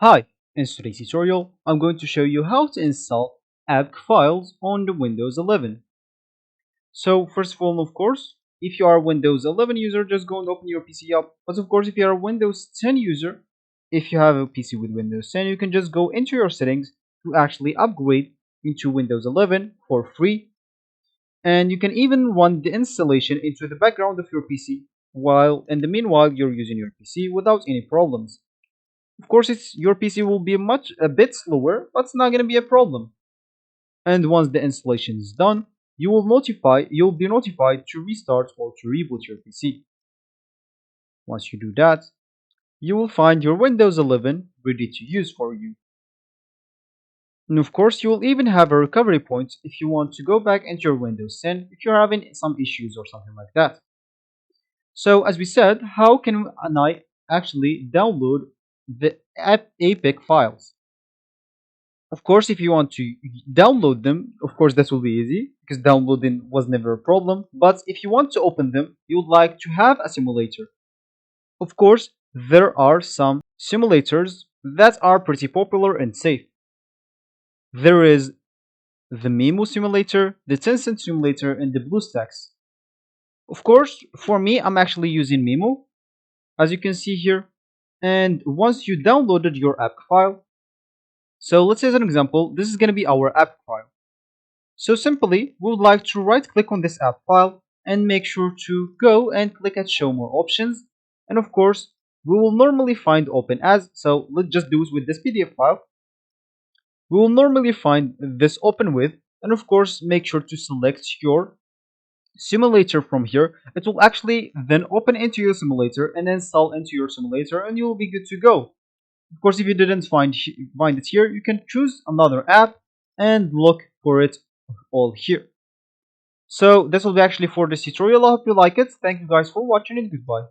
Hi, in today's tutorial, I'm going to show you how to install app files on the Windows 11. So first of all, of course, if you are a Windows 11 user, just go and open your PC up. But of course, if you are a Windows 10 user, if you have a PC with Windows 10, you can just go into your settings to actually upgrade into Windows 11 for free. And you can even run the installation into the background of your PC while in the meanwhile you're using your PC without any problems. Of course, your PC will be a bit slower, but it's not going to be a problem. And once the installation is done, you'll be notified to restart or to reboot your PC. Once you do that, you will find your Windows 11 ready to use for you. And of course, you will even have a recovery point if you want to go back into your Windows 10 if you're having some issues or something like that. So as we said, how can I actually download the APK files? Of course, if you want to download them, of course, that will be easy because downloading was never a problem. But if you want to open them, you would like to have a simulator. Of course, there are some simulators that are pretty popular and safe. There is the Memo simulator, the Tencent simulator, and the BlueStacks. Of course, for me, I'm actually using Memo, as you can see here. And once you downloaded your app file, so let's say as an example, this is going to be our app file. So simply, we would like to right click on this app file and make sure to go and click at show more options. And of course, we will normally find open as, so let's just do it with this PDF file. We will normally find this open with, and of course, make sure to select your simulator from here. It will actually then open into your simulator and install into your simulator and you will be good to go. Of course, if you didn't find it here, you can choose another app and look for it all here. So this will be actually for this tutorial. I hope you like it. Thank you guys for watching and goodbye.